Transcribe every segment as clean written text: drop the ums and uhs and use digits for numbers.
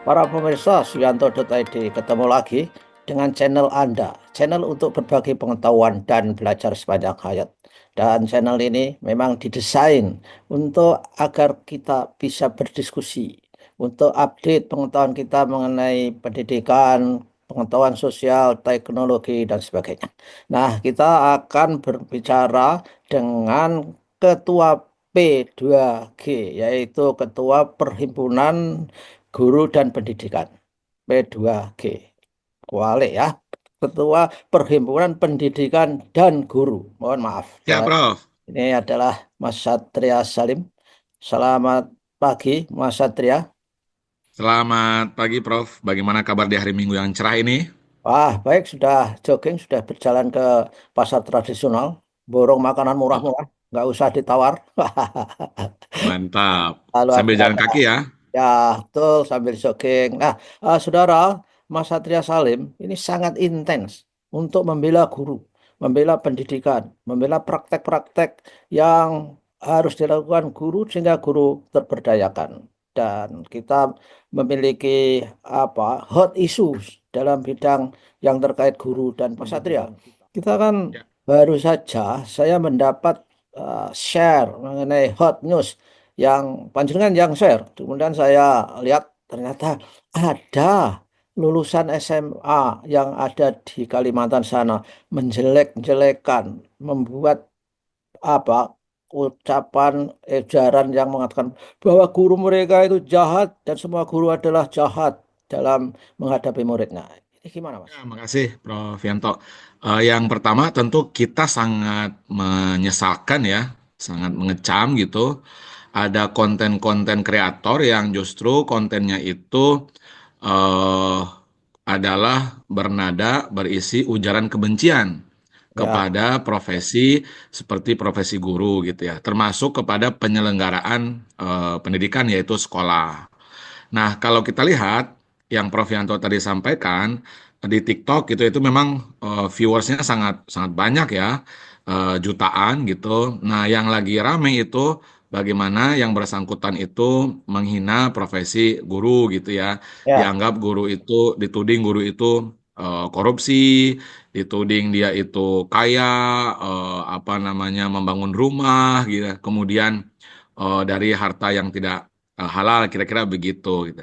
Para pemirsa Suyanto.id, ketemu lagi dengan channel Anda, channel untuk berbagi pengetahuan dan belajar sepanjang hayat. Dan channel ini memang didesain untuk agar kita bisa berdiskusi, untuk update pengetahuan kita mengenai pendidikan, pengetahuan sosial, teknologi, dan sebagainya. Nah, kita akan berbicara dengan Ketua P2G, yaitu Ketua Perhimpunan Guru dan Pendidikan P2G. Kuali ya, Ketua Perhimpunan Pendidikan dan Guru. Mohon maaf. Ya, Prof. Ini adalah Mas Satria Salim. Selamat pagi, Mas Satria. Selamat pagi, Prof. Bagaimana kabar di hari Minggu yang cerah ini? Wah, baik, sudah jogging, sudah berjalan ke pasar tradisional, borong makanan Oh, murah-murah, nggak usah ditawar. mantap. Lalu Sambil jalan ada, kaki ya. ya, betul, sambil jogging. Nah, saudara, Mas Satria Salim ini sangat intens untuk membela guru, membela pendidikan, membela praktek-praktek yang harus dilakukan guru sehingga guru terberdayakan. Dan kita memiliki hot issues dalam bidang yang terkait guru dan Mas Satria. Kita kan Ya. baru saja saya mendapat share mengenai hot news yang panjenengan yang share. Kemudian saya lihat ternyata ada lulusan SMA yang ada di Kalimantan sana menjelek-jelekan, membuat apa ucapan ejaran yang mengatakan bahwa guru mereka itu jahat dan semua guru adalah jahat dalam menghadapi muridnya. Ini gimana, Mas? Ya, makasih, Prof. Yanto. Yang pertama, tentu kita sangat menyesalkan ya, sangat mengecam gitu. Ada konten-konten kreator yang justru kontennya itu eh, adalah bernada berisi ujaran kebencian Ya, kepada profesi seperti profesi guru gitu ya, termasuk kepada penyelenggaraan pendidikan yaitu sekolah. Nah, kalau kita lihat yang Prof Yanto tadi sampaikan di TikTok gitu itu memang viewersnya sangat sangat banyak ya, jutaan gitu. Nah, yang lagi rame itu bagaimana yang bersangkutan itu menghina profesi guru gitu ya. ya, Dianggap guru itu dituding guru itu korupsi, dituding dia itu kaya, apa namanya membangun rumah gitu. Kemudian dari harta yang tidak halal kira-kira begitu gitu.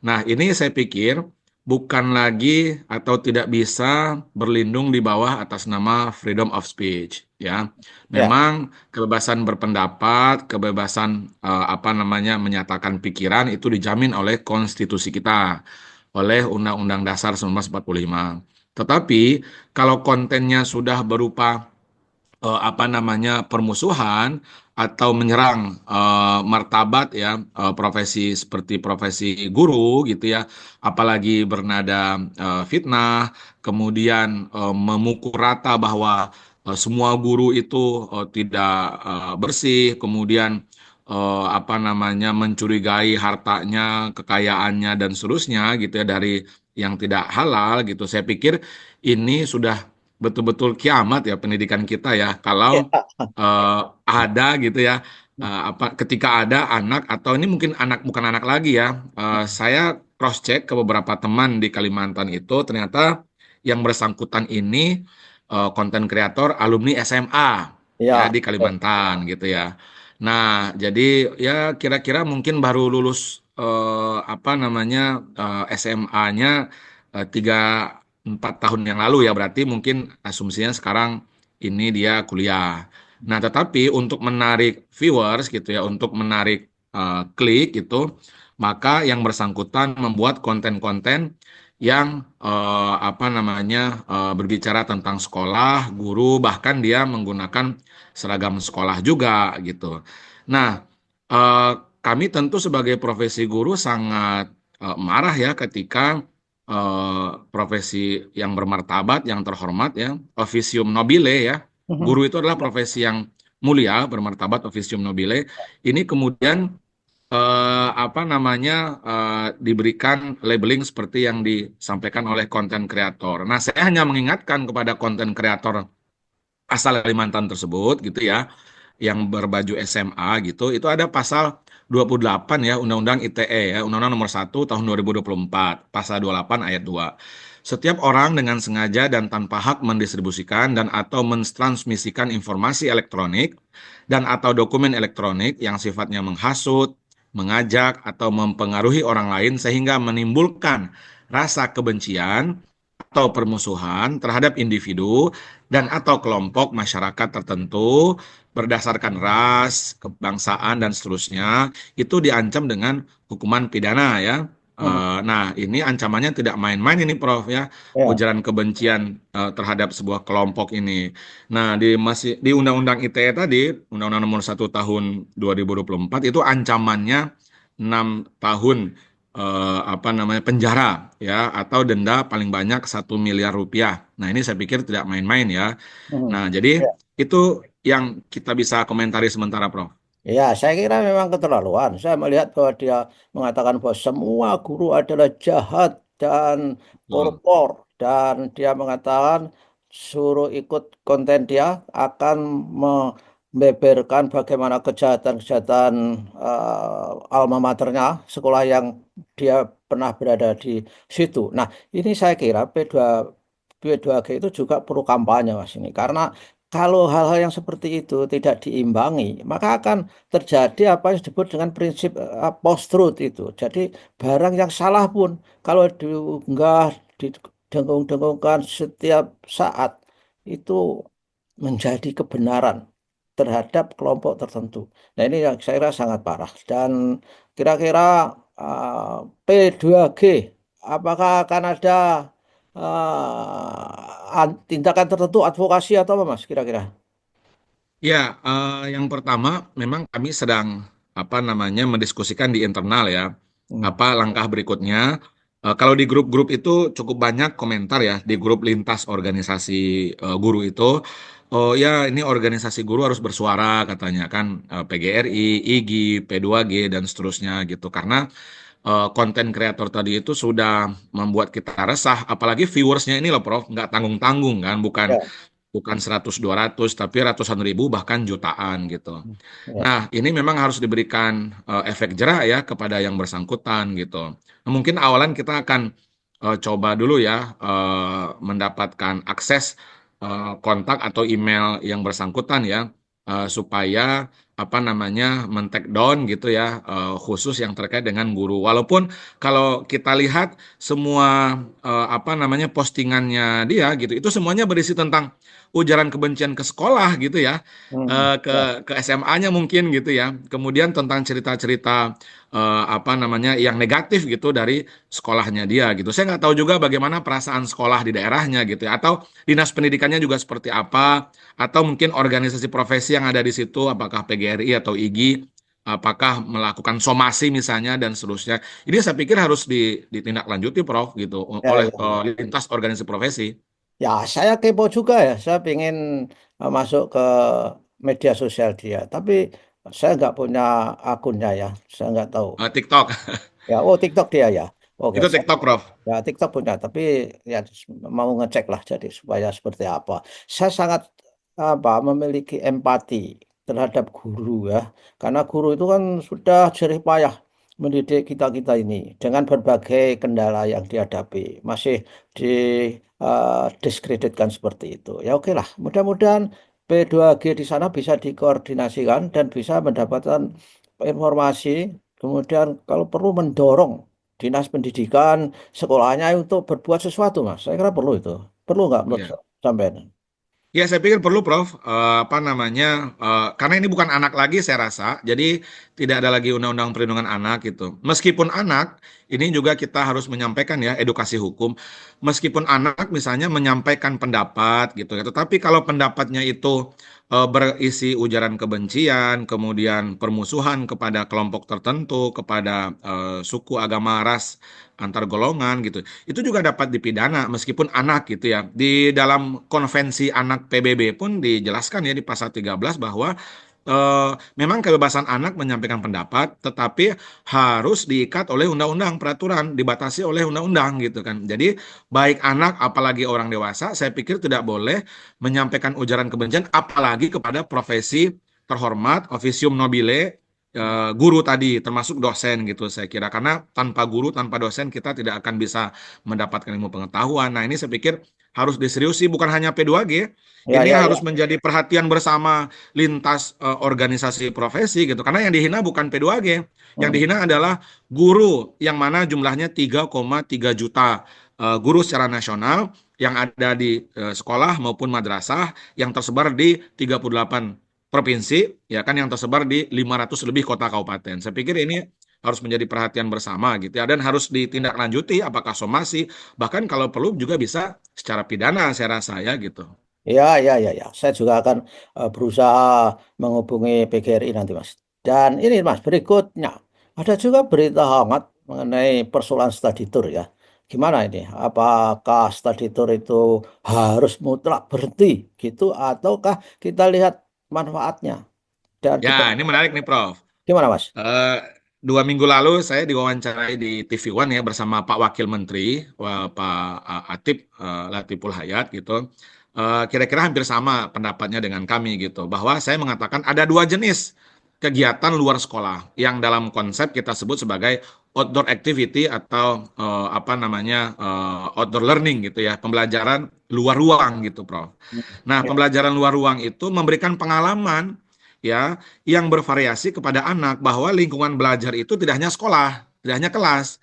Nah, ini saya pikir bukan lagi atau tidak bisa berlindung di bawah atas nama freedom of speech ya. ya. Memang kebebasan berpendapat, kebebasan apa namanya menyatakan pikiran itu dijamin oleh konstitusi kita, oleh Undang-Undang Dasar 1945. Tetapi kalau kontennya sudah berupa apa namanya permusuhan atau menyerang martabat ya profesi seperti profesi guru gitu ya, apalagi bernada fitnah, kemudian memukul rata bahwa semua guru itu tidak bersih, kemudian apa namanya mencurigai hartanya, kekayaannya dan seterusnya gitu ya dari yang tidak halal gitu. Saya pikir ini sudah betul-betul kiamat ya pendidikan kita ya. Kalau eh, ada gitu ya, apa ketika ada anak atau ini mungkin anak bukan anak lagi ya. Saya cross check ke beberapa teman di Kalimantan itu ternyata yang bersangkutan ini konten kreator alumni SMA ya Ya, di betul. Kalimantan gitu ya. Nah, jadi ya kira-kira mungkin baru lulus apa namanya SMA-nya 3-4 tahun yang lalu ya berarti mungkin asumsinya sekarang ini dia kuliah. Nah, tetapi untuk menarik viewers gitu ya, untuk menarik klik gitu, maka yang bersangkutan membuat konten-konten yang apa namanya berbicara tentang sekolah, guru, bahkan dia menggunakan seragam sekolah juga gitu. Nah, eh, kami tentu sebagai profesi guru sangat marah ya ketika profesi yang bermartabat, yang terhormat ya, officium nobile ya. Mhm. Guru itu adalah profesi yang mulia, bermartabat, officium nobile. Ini kemudian apa namanya diberikan labeling seperti yang disampaikan oleh konten kreator. Nah, saya hanya mengingatkan kepada konten kreator asal Kalimantan tersebut gitu ya yang berbaju SMA gitu, itu ada pasal 28 ya, Undang-Undang ITE ya, Undang-Undang Nomor 1 Tahun 2024, pasal 28 ayat 2. Setiap orang dengan sengaja dan tanpa hak mendistribusikan dan atau mentransmisikan informasi elektronik dan atau dokumen elektronik yang sifatnya menghasut, mengajak atau mempengaruhi orang lain sehingga menimbulkan rasa kebencian atau permusuhan terhadap individu dan atau kelompok masyarakat tertentu berdasarkan ras, kebangsaan dan seterusnya itu diancam dengan hukuman pidana ya. Hmm. Nah, ini ancamannya tidak main-main ini Prof ya, Ya. ujaran kebencian terhadap sebuah kelompok ini. Nah, di Undang-Undang ITE tadi, Undang-Undang Nomor 1 Tahun 2024 itu ancamannya 6 tahun apa namanya penjara ya atau denda paling banyak 1 miliar rupiah. Nah, ini saya pikir tidak main-main ya. Hmm. Nah, jadi Ya. itu yang kita bisa komentari sementara, Prof. Ya, saya kira memang keterlaluan. Saya melihat bahwa dia mengatakan bahwa semua guru adalah jahat dan Betul. koruptor, dan dia mengatakan suruh ikut konten dia akan membeberkan bagaimana kejahatan-kejahatan alma maternya, sekolah yang dia pernah berada di situ. Nah, ini saya kira P2G itu juga perlu kampanye, Mas, ini, karena kalau hal-hal yang seperti itu tidak diimbangi, maka akan terjadi apa yang disebut dengan prinsip post-truth itu. Jadi barang yang salah pun kalau diunggah, didengung-dengungkan setiap saat, itu menjadi kebenaran terhadap kelompok tertentu. Nah, ini yang saya kira sangat parah. Dan kira-kira P2G, apakah akan ada tindakan tertentu, advokasi atau apa, Mas, kira-kira? Ya, yang pertama memang kami sedang apa namanya mendiskusikan di internal ya, Hmm. apa langkah berikutnya. Kalau di grup-grup itu cukup banyak komentar ya di grup lintas organisasi guru itu. Oh ya, ini organisasi guru harus bersuara katanya kan PGRI, IGI, P2G dan seterusnya gitu. Karena konten kreator tadi itu sudah membuat kita resah, apalagi viewersnya ini loh Prof, nggak tanggung-tanggung kan, bukan Ya. bukan 100 200 tapi ratusan ribu bahkan jutaan gitu. Ya. Nah, ini memang harus diberikan efek jerah ya kepada yang bersangkutan gitu. Nah, mungkin awalan kita akan coba dulu ya mendapatkan akses kontak atau email yang bersangkutan ya supaya apa namanya men-take down gitu ya khusus yang terkait dengan guru. Walaupun kalau kita lihat semua apa namanya postingannya dia gitu itu semuanya berisi tentang ujaran kebencian ke sekolah gitu ya, Hmm. ke Ya. SMA-nya mungkin gitu ya. Kemudian tentang cerita-cerita apa namanya yang negatif gitu dari sekolahnya dia gitu. Saya nggak tahu juga bagaimana perasaan sekolah di daerahnya gitu ya, atau dinas pendidikannya juga seperti apa, atau mungkin organisasi profesi yang ada di situ, apakah PGRI atau IGI. Apakah melakukan somasi misalnya dan seterusnya. Ini saya pikir harus ditindaklanjuti, Prof, gitu, Ya, oleh ya, ya. lintas organisasi profesi. Ya, saya kepo juga ya. Saya ingin masuk ke media sosial dia. Tapi saya nggak punya akunnya ya. Saya nggak tahu. TikTok. Ya, oh, TikTok dia ya. Oke, Itu saya, TikTok, Prof. ya, TikTok punya. Tapi ya mau ngecek lah jadi supaya seperti apa. Saya sangat memiliki empati terhadap guru ya. Karena guru itu kan sudah jerih payah mendidik kita-kita ini dengan berbagai kendala yang dihadapi. Masih di diskreditkan seperti itu. Ya oke lah, mudah-mudahan P2G di sana bisa dikoordinasikan dan bisa mendapatkan informasi, kemudian kalau perlu mendorong dinas pendidikan sekolahnya untuk berbuat sesuatu, Mas. Saya kira perlu itu. Perlu nggak menurut Iya. sampean? Ya, saya pikir perlu, Prof. Apa namanya? Karena ini bukan anak lagi, saya rasa. Jadi tidak ada lagi undang-undang perlindungan anak gitu. Meskipun anak, ini juga kita harus menyampaikan ya edukasi hukum. Meskipun anak misalnya menyampaikan pendapat gitu ya. Tetapi kalau pendapatnya itu berisi ujaran kebencian, kemudian permusuhan kepada kelompok tertentu, kepada suku, agama, ras, antar golongan gitu. Itu juga dapat dipidana meskipun anak gitu ya. Di dalam konvensi anak PBB pun dijelaskan ya di pasal 13 bahwa memang kebebasan anak menyampaikan pendapat tetapi harus diikat oleh undang-undang peraturan, dibatasi oleh undang-undang gitu kan. Jadi baik anak apalagi orang dewasa saya pikir tidak boleh menyampaikan ujaran kebencian apalagi kepada profesi terhormat, officium nobile, guru tadi, termasuk dosen gitu saya kira. Karena tanpa guru, tanpa dosen kita tidak akan bisa mendapatkan ilmu pengetahuan. Nah ini saya pikir harus diseriusi, bukan hanya P2G, Ya, ini ya, harus ya. menjadi perhatian bersama lintas organisasi profesi gitu. Karena yang dihina bukan P2G, yang Hmm. dihina adalah guru yang mana jumlahnya 3,3 juta guru secara nasional yang ada di sekolah maupun madrasah yang tersebar di 38 provinsi, ya kan, yang tersebar di 500 lebih kota kabupaten. Saya pikir ini harus menjadi perhatian bersama gitu ya, dan harus ditindaklanjuti apakah somasi, bahkan kalau perlu juga bisa secara pidana saya rasa ya gitu. Ya, ya, ya, ya. Saya juga akan berusaha menghubungi PGRI nanti, Mas. Dan ini, Mas, berikutnya ada juga berita hangat mengenai persoalan study tour ya. Gimana ini? Apakah study tour itu harus mutlak berhenti gitu, ataukah kita lihat manfaatnya dan Ya, juga ini menarik nih Prof. gimana, Mas? Eh, 2 minggu lalu saya diwawancarai di TV One ya bersama Pak Wakil Menteri, Pak Atip Latiful Hayat gitu. Kira-kira hampir sama pendapatnya dengan kami gitu, bahwa saya mengatakan ada dua jenis kegiatan luar sekolah yang dalam konsep kita sebut sebagai outdoor activity atau apa namanya outdoor learning gitu ya, pembelajaran luar ruang gitu, Prof. Nah, Ya. pembelajaran luar ruang itu memberikan pengalaman ya yang bervariasi kepada anak bahwa lingkungan belajar itu tidak hanya sekolah, tidak hanya kelas.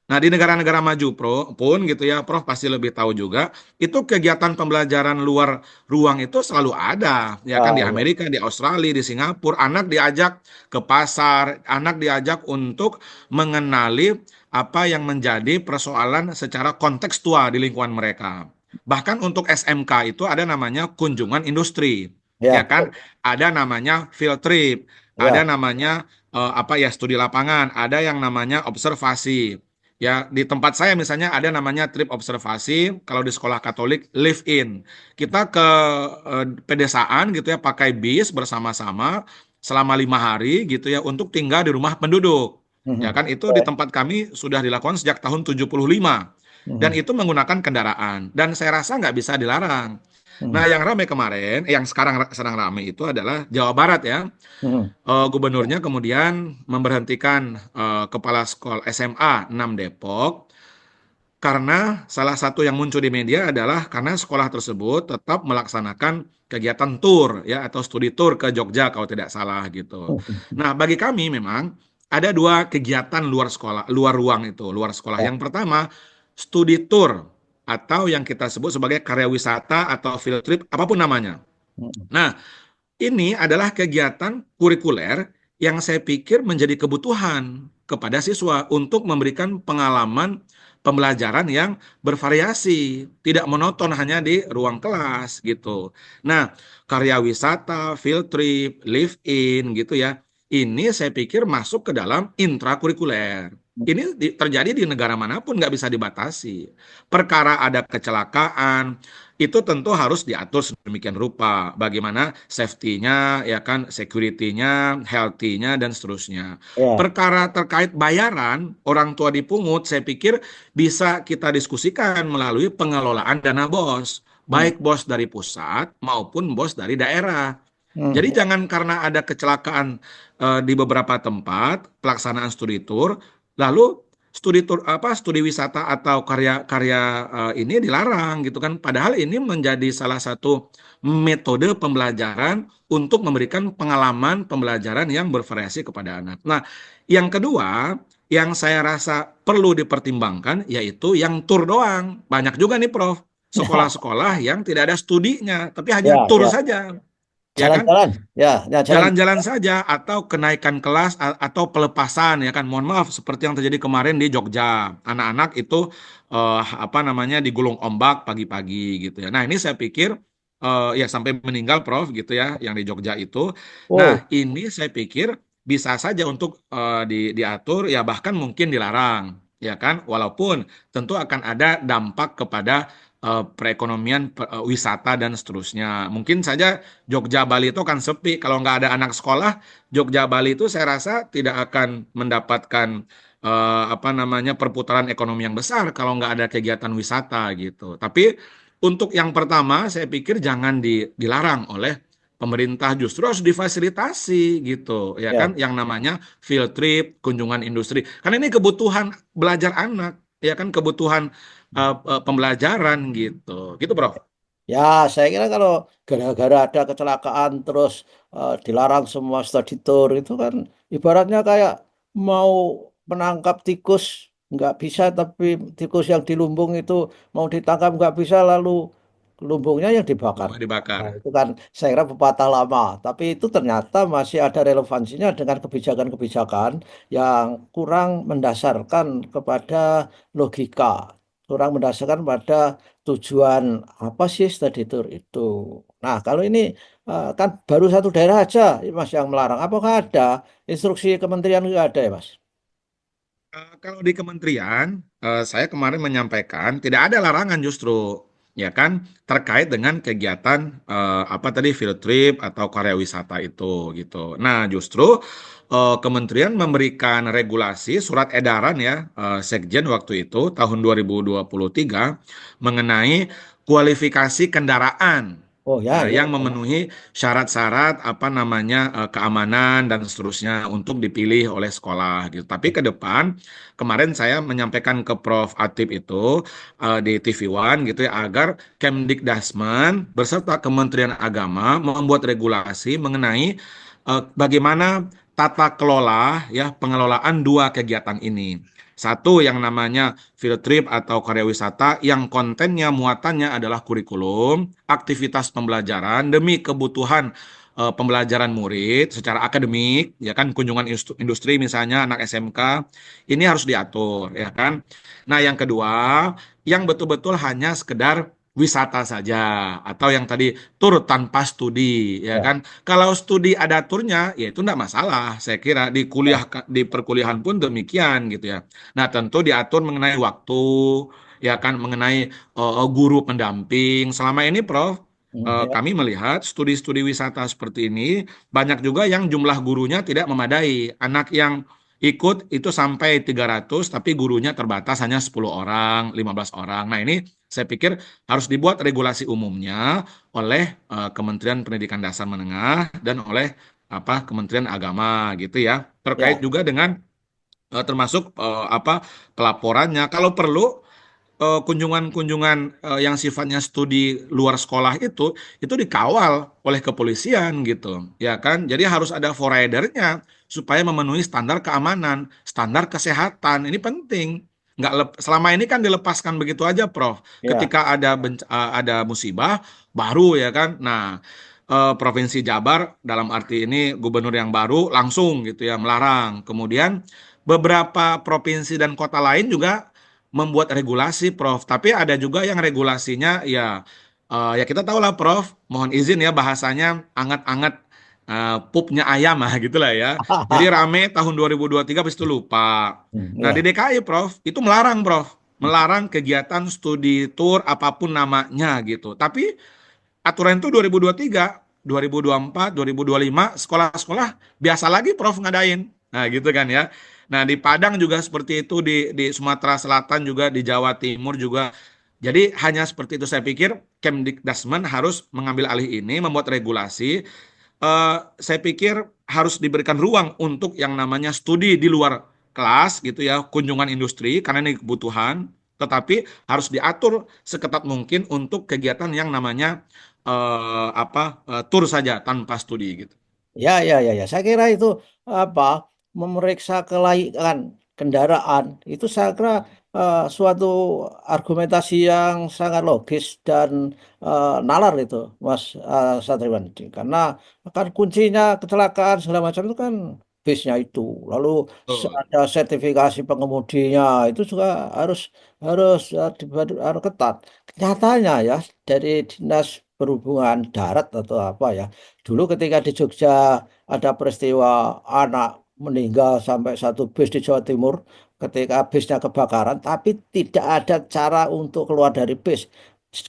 Nah, di negara-negara maju pun gitu ya, Prof pasti lebih tahu juga, itu kegiatan pembelajaran luar ruang itu selalu ada. Ya kan, Ah, di ya. Amerika, di Australia, di Singapura, anak diajak ke pasar, anak diajak untuk mengenali apa yang menjadi persoalan secara kontekstual di lingkungan mereka. Bahkan untuk SMK itu ada namanya kunjungan industri. Ya Ya, kan, ada namanya field trip, ada ya. namanya apa ya, studi lapangan, ada yang namanya observasi. Ya, di tempat saya misalnya ada namanya trip observasi, kalau di sekolah Katolik live in. Kita ke pedesaan gitu ya, pakai bis bersama-sama selama 5 hari gitu ya untuk tinggal di rumah penduduk. Ya Mhm. kan, itu di tempat kami sudah dilakukan sejak tahun 75 dan Mhm. itu menggunakan kendaraan dan saya rasa nggak bisa dilarang. Nah, Mhm. yang ramai kemarin, yang sekarang sedang ramai itu adalah Jawa Barat ya. Mhm. Gubernurnya kemudian memberhentikan kepala sekolah SMA 6 Depok karena salah satu yang muncul di media adalah karena sekolah tersebut tetap melaksanakan kegiatan tour ya atau studi tour ke Jogja kalau tidak salah gitu. Mhm. Nah, bagi kami memang ada dua kegiatan luar sekolah, luar ruang itu, luar sekolah. Ya. Yang pertama, studi tour atau yang kita sebut sebagai karya wisata atau field trip, apapun namanya. Mhm. Nah, ini adalah kegiatan kurikuler yang saya pikir menjadi kebutuhan kepada siswa untuk memberikan pengalaman pembelajaran yang bervariasi, tidak monoton hanya di ruang kelas gitu. Nah, karya wisata, field trip, live in gitu ya. Ini saya pikir masuk ke dalam intrakurikuler. Ini terjadi di negara manapun nggak bisa dibatasi. Perkara ada kecelakaan, itu tentu harus diatur sedemikian rupa. Bagaimana safety-nya, ya kan, security-nya, healthy-nya, dan seterusnya. Ya. Perkara terkait bayaran, orang tua dipungut, saya pikir bisa kita diskusikan melalui pengelolaan dana BOS. Mhm. Baik BOS dari pusat maupun BOS dari daerah. Jadi Mhm. jangan karena ada kecelakaan di beberapa tempat pelaksanaan studi tour, lalu studi tour apa studi wisata atau karya-karya ini dilarang gitu kan. Padahal ini menjadi salah satu metode pembelajaran untuk memberikan pengalaman pembelajaran yang bervariasi kepada anak. Nah, yang kedua yang saya rasa perlu dipertimbangkan yaitu yang tour doang. Banyak juga nih Prof, sekolah-sekolah yang tidak ada studinya, tapi hanya Ya, tour ya. saja. Ya kan? Jalan-jalan. Ya, ya, jalan. Jalan-jalan saja atau kenaikan kelas atau pelepasan ya kan. Mohon maaf seperti yang terjadi kemarin di Jogja. Anak-anak itu apa namanya digulung ombak pagi-pagi gitu ya. Nah, ini saya pikir ya sampai meninggal Prof gitu ya yang di Jogja itu. Nah, Oh. ini saya pikir bisa saja untuk diatur ya bahkan mungkin dilarang ya kan. Walaupun tentu akan ada dampak kepada perekonomian wisata dan seterusnya. Mungkin saja Jogja Bali itu akan sepi. Kalau nggak ada anak sekolah, Jogja Bali itu saya rasa tidak akan mendapatkan apa namanya perputaran ekonomi yang besar kalau nggak ada kegiatan wisata gitu. Tapi untuk yang pertama, saya pikir jangan dilarang oleh pemerintah justru harus difasilitasi gitu, ya Ya. kan? Yang namanya field trip, kunjungan industri. Karena ini kebutuhan belajar anak, ya kan? Kebutuhan pembelajaran gitu, gitu, Bro. Ya, saya kira kalau gara-gara ada kecelakaan terus dilarang semua study tour itu kan ibaratnya kayak mau menangkap tikus nggak bisa, tapi tikus yang di lumbung itu mau ditangkap nggak bisa, lalu lumbungnya yang dibakar. Mau dibakar. Nah, itu kan saya kira pepatah lama, tapi itu ternyata masih ada relevansinya dengan kebijakan-kebijakan yang kurang mendasarkan kepada logika, kurang mendasarkan pada tujuan apa sih study tour itu. Nah, kalau ini kan baru satu daerah aja Mas yang melarang. Apakah ada instruksi kementerian juga ada ya Mas? Kalau di kementerian, saya kemarin menyampaikan tidak ada larangan justru, ya kan, terkait dengan kegiatan apa tadi field trip atau karya wisata itu gitu. Nah, justru kementerian memberikan regulasi surat edaran ya, Sekjen waktu itu tahun 2023 mengenai kualifikasi kendaraan. Oh ya, Nah, ya, yang ya. memenuhi syarat-syarat apa namanya keamanan dan seterusnya untuk dipilih oleh sekolah gitu. Tapi ke depan kemarin saya menyampaikan ke Prof Atip itu di TV One gitu ya agar Kemdikdasmen beserta Kementerian Agama membuat regulasi mengenai bagaimana tata kelola ya pengelolaan dua kegiatan ini. Satu yang namanya field trip atau karya wisata yang kontennya muatannya adalah kurikulum, aktivitas pembelajaran demi kebutuhan pembelajaran murid secara akademik, ya kan kunjungan industri misalnya anak SMK ini harus diatur, ya kan. Nah, yang kedua, yang betul-betul hanya sekedar wisata saja atau yang tadi tur tanpa studi, ya Ya, kan. Kalau studi ada turnya, ya itu enggak masalah. Saya kira di ya. kuliah di perkuliahan pun demikian gitu ya. Nah, tentu diatur mengenai waktu, ya kan, mengenai guru pendamping. Selama ini, Prof, Ya. kami melihat studi-studi wisata seperti ini banyak juga yang jumlah gurunya tidak memadai. Anak yang ikut itu sampai 300, tapi gurunya terbatas hanya 10 orang, 15 orang. Nah, ini saya pikir harus dibuat regulasi umumnya oleh Kementerian Pendidikan Dasar Menengah dan oleh apa Kementerian Agama gitu ya. Terkait Ya. juga dengan termasuk apa pelaporannya. Kalau perlu kunjungan-kunjungan yang sifatnya studi luar sekolah itu dikawal oleh kepolisian gitu, ya kan? Jadi harus ada forridernya supaya memenuhi standar keamanan, standar kesehatan. Ini penting. Nggak selama ini kan dilepaskan begitu aja, Prof. Ya. Ketika ada musibah baru ya kan. Nah, Provinsi Jabar dalam arti ini gubernur yang baru langsung gitu ya melarang. Kemudian beberapa provinsi dan kota lain juga membuat regulasi, Prof. Tapi ada juga yang regulasinya ya ya kita tahu lah, Prof. Mohon izin ya bahasanya anget-anget pupnya ayam lah gitulah ya. Jadi rame tahun 2023 habis itu lupa. Nah, di Ya. DKI, Prof, itu melarang, Prof. Melarang kegiatan studi tour apapun namanya gitu. Tapi aturan itu 2023, 2024, 2025 sekolah-sekolah biasa lagi Prof ngadain. Nah, gitu kan ya. Nah, di Padang juga seperti itu, di Sumatera Selatan juga, di Jawa Timur juga. Jadi hanya seperti itu saya pikir Kemdikdasmen harus mengambil alih ini, membuat regulasi. Saya pikir harus diberikan ruang untuk yang namanya studi di luar kelas gitu ya, kunjungan industri karena ini kebutuhan, tetapi harus diatur seketat mungkin untuk kegiatan yang namanya apa tur saja tanpa studi gitu. Ya, ya, ya, ya. Saya kira itu apa memeriksa kelaikan kendaraan itu saya kira suatu argumentasi yang sangat logis dan nalar itu, Mas Satriwan. Karena kan kuncinya kecelakaan segala macam itu kan bisnya itu. Lalu Betul. ada sertifikasi pengemudinya itu juga harus harus harus ketat. Nyatanya ya dari Dinas Perhubungan Darat atau apa ya. Dulu ketika di Jogja ada peristiwa anak meninggal sampai satu bis di Jawa Timur ketika bisnya kebakaran, tapi tidak ada cara untuk keluar dari bis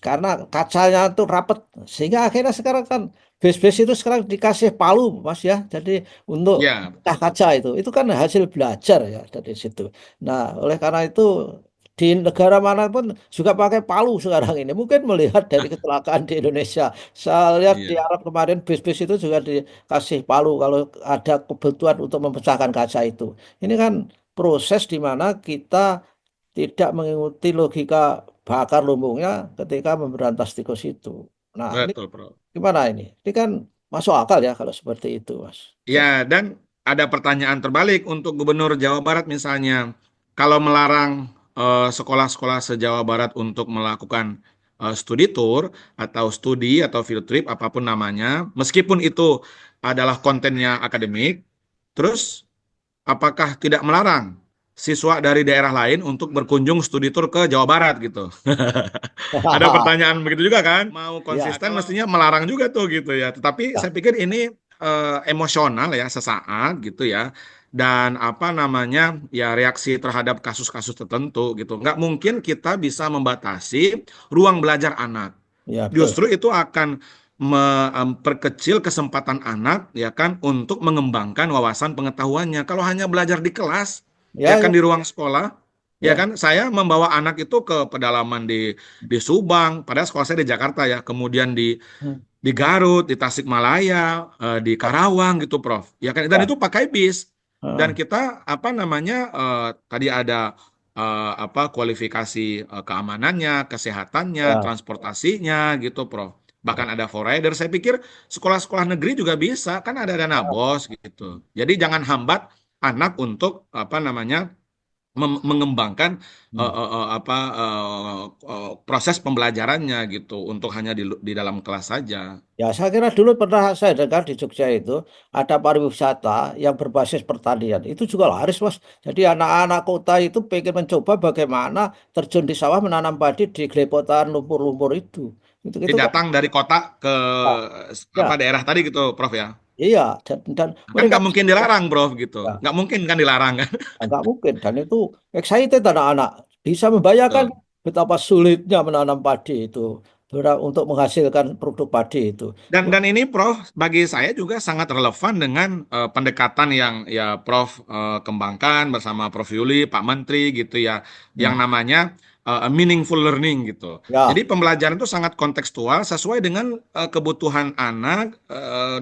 karena kacanya itu rapet. Sehingga akhirnya sekarang kan bis-bis itu sekarang dikasih palu, Mas ya. Jadi untuk Ya, pecah betul. kaca itu kan hasil belajar ya dari situ. Nah, oleh karena itu di negara manapun juga pakai palu sekarang ini. Mungkin melihat dari kecelakaan di Indonesia. Saya lihat di Iya, Arab kemarin bis-bis itu juga dikasih palu kalau ada kebutuhan untuk memecahkan kaca itu. Ini kan proses di mana kita tidak mengikuti logika bakar lumbungnya ketika memberantas tikus itu. Nah, ini betul, Prof. gimana ini? Ini kan masuk akal ya kalau seperti itu, Mas. Ya, dan ada pertanyaan terbalik untuk Gubernur Jawa Barat misalnya, kalau melarang sekolah-sekolah se-Jawa Barat untuk melakukan studi tour atau studi atau field trip apapun namanya, meskipun itu adalah kontennya akademik, terus apakah tidak melarang siswa dari daerah lain untuk berkunjung studi tour ke Jawa Barat gitu? Ada pertanyaan begitu juga kan? Mau Ya, konsisten mestinya melarang juga tuh gitu ya. Tetapi ya, saya pikir ini emosional ya sesaat gitu ya. Dan apa namanya ya reaksi terhadap kasus-kasus tertentu gitu. Nggak mungkin kita bisa membatasi ruang belajar anak. ya betul. Justru itu akan memperkecil kesempatan anak ya kan untuk mengembangkan wawasan pengetahuannya. Kalau hanya belajar di kelas ya Ya, kan ya, di ruang sekolah ya ya. kan saya membawa anak itu ke pedalaman di Subang, padahal sekolah saya di Jakarta ya, kemudian Hmm. di Garut, di Tasikmalaya, di Karawang gitu, Prof. Ya kan, dan Ya. itu pakai bis. Dan Heeh. kita apa namanya tadi ada apa kualifikasi keamanannya, kesehatannya, Ya, transportasinya gitu, Prof. ya. Bahkan ada forrider. Saya pikir sekolah-sekolah negeri juga bisa, kan ada dana BOS gitu. Jadi jangan hambat anak untuk apa namanya mengembangkan Hmm. apa proses pembelajarannya gitu untuk hanya di dalam kelas saja. Ya, saya kira dulu pernah saya dengar di Jogja itu ada pariwisata yang berbasis pertanian. Itu juga laris, Mas. Jadi anak-anak kota itu pengen mencoba bagaimana terjun di sawah menanam padi di gelepotan lumpur-lumpur itu. Jadi Itu kan datang dari kota ke ya, apa ya, daerah tadi gitu, Prof ya. iya dan Kan mereka nggak mungkin dilarang, Prof gitu. ya, Nggak mungkin kan dilarang kan. nggak mungkin dan itu excited anak-anak bisa membayangkan Betul. betapa sulitnya menanam padi itu untuk menghasilkan produk padi itu. Dan ini Prof bagi saya juga sangat relevan dengan pendekatan yang ya Prof kembangkan bersama Prof Yuli, Pak Menteri gitu ya, yang Hmm. namanya meaningful learning gitu. Jadi Ya, pembelajaran itu sangat kontekstual sesuai dengan kebutuhan anak,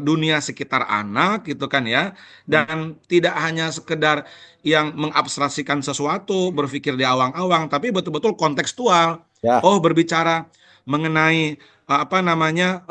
dunia sekitar anak gitu kan ya, hmm, dan tidak hanya sekedar yang mengabstraksikan sesuatu, berpikir di awang-awang, tapi betul-betul kontekstual. ya, Oh, berbicara mengenai apa namanya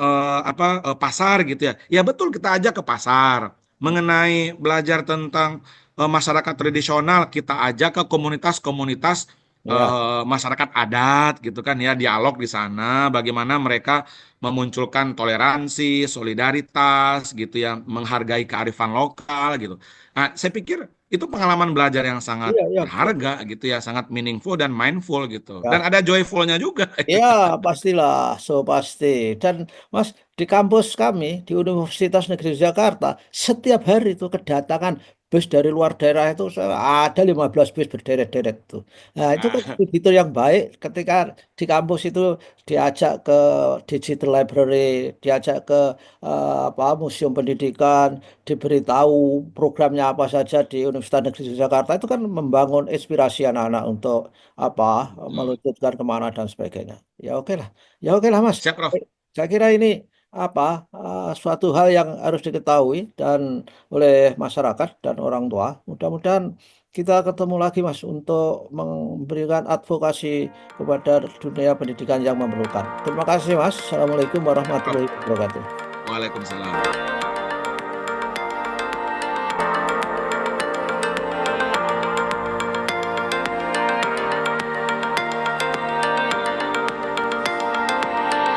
pasar gitu ya. Ya betul kita ajak ke pasar. Mengenai belajar tentang masyarakat tradisional kita ajak ke komunitas-komunitas ya, masyarakat adat gitu kan ya dialog di sana bagaimana mereka memunculkan toleransi, solidaritas gitu ya, menghargai kearifan lokal gitu. Nah, saya pikir itu pengalaman belajar yang sangat iya, iya, betul. berharga gitu ya, sangat meaningful dan mindful gitu. Dan Ya, ada joyfulnya juga. ya, pastilah, so pasti. Dan Mas, di kampus kami, di Universitas Negeri Jakarta, setiap hari itu kedatangan bus dari luar daerah itu ada 15 bus berderet-deret tuh. Nah, itu kan fitur yang baik ketika di kampus itu diajak ke digital library, diajak ke apa museum pendidikan, diberitahu programnya apa saja di Universitas Negeri Jakarta itu kan membangun inspirasi anak-anak untuk apa Betul. meluncurkan kemana dan sebagainya. Ya oke lah Mas. Siap, Prof. Saya kira ini apa suatu hal yang harus diketahui dan oleh masyarakat dan orang tua. Mudah-mudahan kita ketemu lagi Mas untuk memberikan advokasi kepada dunia pendidikan yang memerlukan. Terima kasih Mas. Assalamualaikum Prof. warahmatullahi wabarakatuh. Waalaikumsalam.